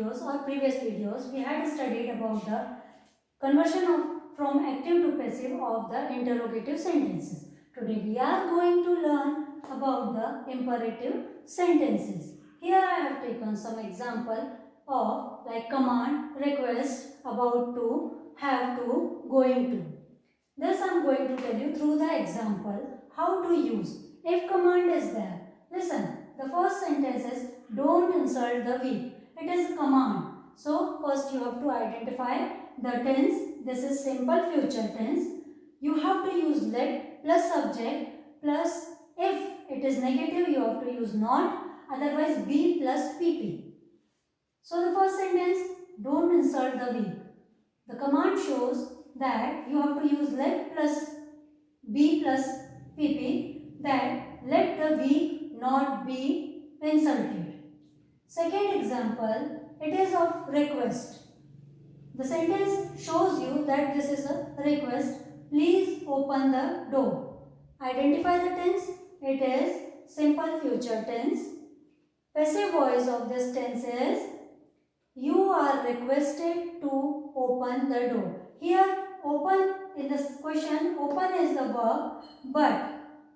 videos or previous videos, we had studied about the conversion from active to passive of the interrogative sentences. Today we are going to learn about the imperative sentences. Here I have taken some example of like command, request, about to, have to, going to. Thus I am going to tell you through the example how to use. If command is there, listen, the first sentence is don't insult the weak. It is a command. So first you have to identify the tense. This is simple future tense. You have to use let plus subject plus if it is negative you have to use not, otherwise be plus pp. So the first sentence, don't insult the weak. The command shows that you have to use let plus be plus pp, that let the weak not be insulted. Second example, it is of request. The sentence shows you that this is a request. Please open the door. Identify the tense. It is simple future tense. Passive voice of this tense is you are requested to open the door. Here open in this question, open is the verb, but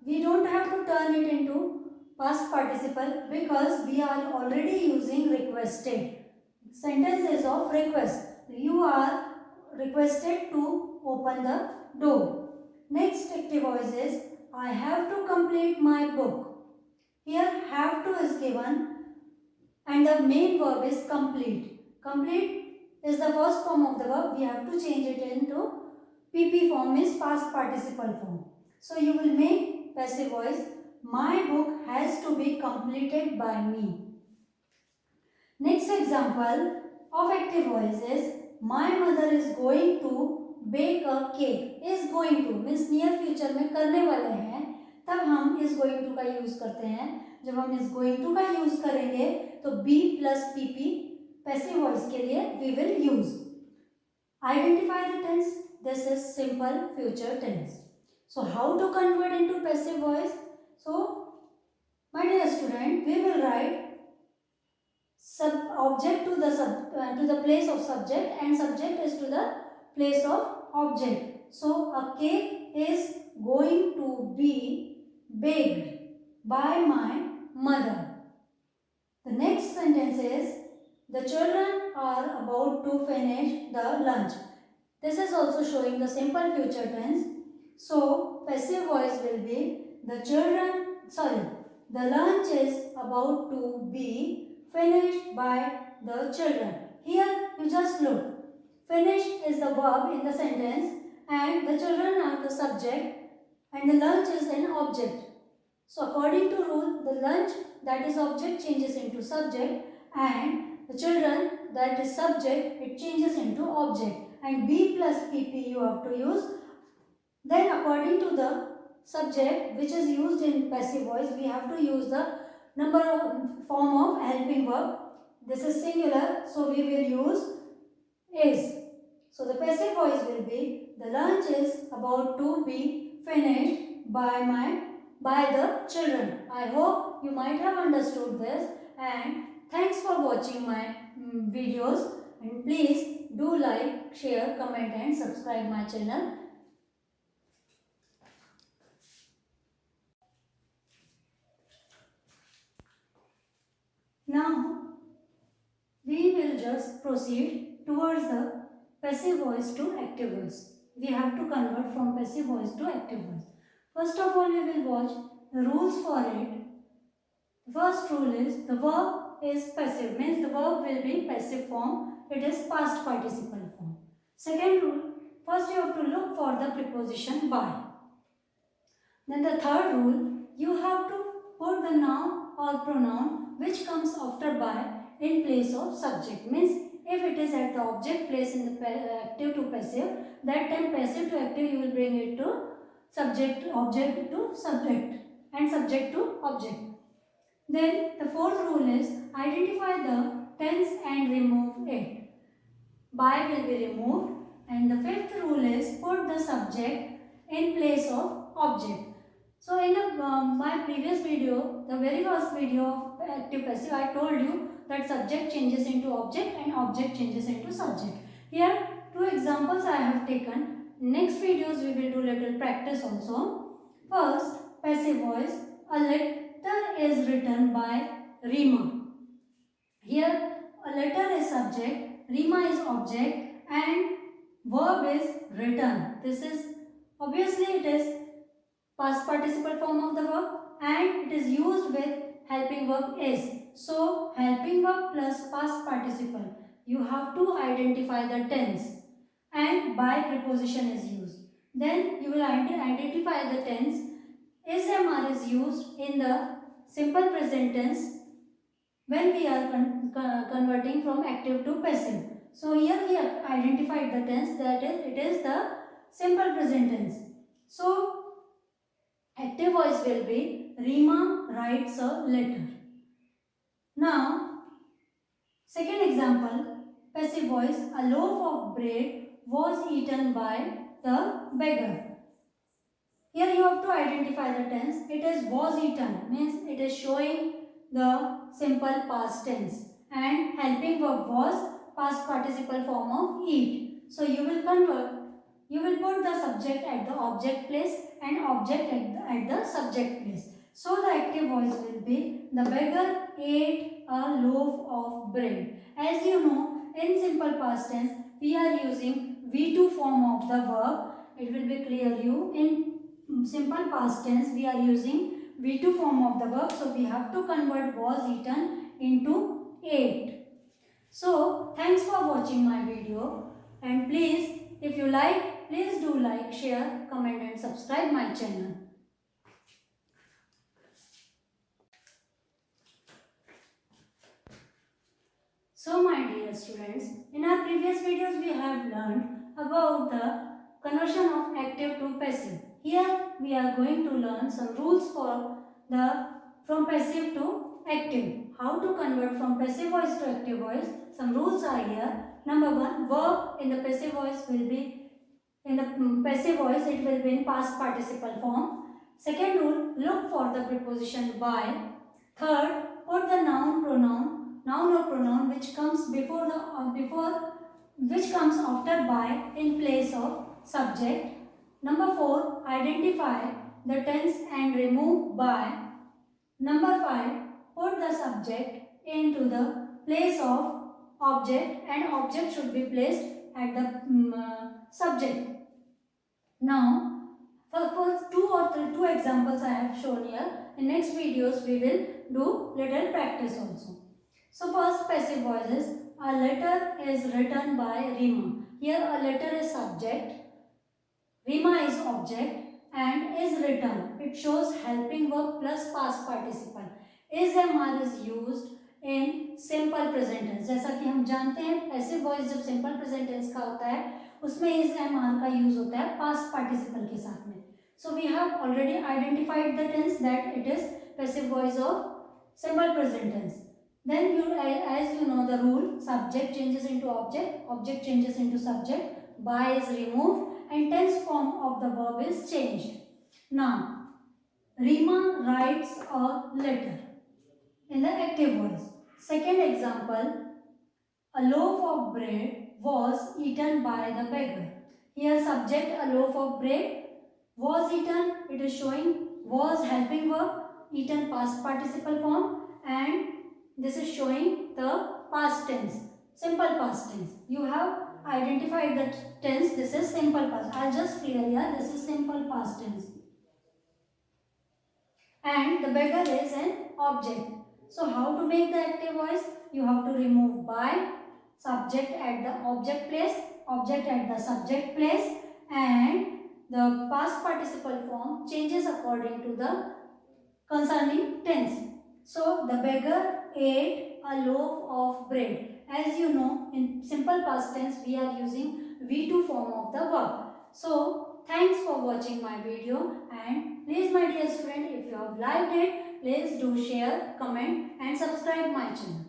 we don't have to turn it into past participle because we are already using requested. Sentence is of request. You are requested to open the door. Next active voice is I have to complete my book. Here have to is given and the main verb is complete. Complete is the first form of the verb. We have to change it into PP form, is past participle form. So you will make passive voice, my book has to be completed by me. Next example of active voice is my mother is going to bake a cake. Is going to means near future में करने वाले हैं, तब हम is going to का use करते हैं. जब हम is going to का यूज करेंगे तो be plus pp passive voice के लिए we will use. Identify the tense. This is simple future tense. So how to convert into passive voice? So my dear student, we will write object to the place of subject and subject is to the place of object. So a cake is going to be baked by my mother. The next sentence is the children are about to finish the lunch. This is also showing the simple future tense. So passive voice will be the lunch is about to be finished by the children. Here you just look. Finish is the verb in the sentence and the children are the subject and the lunch is an object. So according to rule, the lunch that is object changes into subject and the children that is subject it changes into object, and be plus pp you have to use. Then according to the subject which is used in passive voice, we have to use the form of helping verb. This is singular, so we will use is. So the passive voice will be the lunch is about to be finished by the children. I hope you might have understood this, and thanks for watching my videos, and please do like, share, comment and subscribe my channel. Now we will just proceed towards the passive voice to active voice. We have to convert from passive voice to active voice. First of all, we will watch the rules for it. The first rule is the verb is passive, means the verb will be passive form. It is past participle form. Second rule, first you have to look for the preposition by. Then the third rule, you have to put the noun or pronoun which comes after by in place of subject. Means if it is at the object place in the active to passive, that time passive to active you will bring it to subject, object to subject and subject to object. Then the fourth rule is identify the tense and remove it. By will be removed, and the fifth rule is put the subject in place of object. So in my previous video, the very first video of active passive, I told you that subject changes into object and object changes into subject. Here two examples I have taken. Next videos we will do little practice also. First, passive voice. A letter is written by Rima. Here a letter is subject, Rima is object and verb is written. This is obviously it is past participle form of the verb and it is used with helping verb is. So helping verb plus past participle. You have to identify the tense and by preposition is used. Then you will identify the tense. SMR is used in the simple present tense when we are converting from active to passive. So here we have identified the tense, that is it is the simple present tense. So active voice will be Rima writes a letter. Now second example, passive voice. A loaf of bread was eaten by the beggar. Here you have to identify the tense. It is was eaten, means it is showing the simple past tense, and helping verb was past participle form of eat. So you will put the subject at the object place and object at the subject place. So the active voice will be the beggar ate a loaf of bread. As you know, in simple past tense we are using V2 form of the verb. It will be clear you in simple past tense we are using V2 form of the verb, so we have to convert was eaten into ate. So thanks for watching my video, and please if you like, please do like, share, comment and subscribe my channel. So my dear students, in our previous videos we have learned about the conversion of active to passive. Here we are going to learn some rules for the from passive to active. How to convert from passive voice to active voice. Some rules are here. Number 1, verb in the passive voice will be in the passive voice it will be in past participle form. Second rule, look for the preposition by. Third, put the noun or pronoun which comes before which comes after by in place of subject. Number 4, identify the tense and remove by. Number 5, put the subject into the place of object and object should be placed at the subject. Now, for two examples I have shown here. In next videos we will do little practice also. So first, passive voices. A letter is written by Rima. Here a letter is subject, Rima is object and is written. It shows helping verb plus past participle. Is MR is used in simple present tense. जैसा कि हम जानते हैं passive voice जब simple present tense का होता है उसमें is MR का use होता है past participle के साथ में. So we have already identified the tense that it is passive voice of simple present tense. Then as you know the rule, subject changes into object, object changes into subject, by is removed and tense form of the verb is changed. Now, Rima writes a letter in the active voice. Second example, a loaf of bread was eaten by the beggar. Here subject a loaf of bread was eaten, it is showing was helping verb, eaten past participle form, and this is showing the past tense, simple past tense. You have identified the tense, this is simple past. I'll just clear here, this is simple past tense. And the beggar is an object. So how to make the active voice? You have to remove by, subject at the object place, object at the subject place, and the past participle form changes according to the concerning tense. So the beggar ate a loaf of bread. As you know, in simple past tense we are using V2 form of the verb. So thanks for watching my video, and please my dear student, if you have liked it, please do share, comment and subscribe my channel.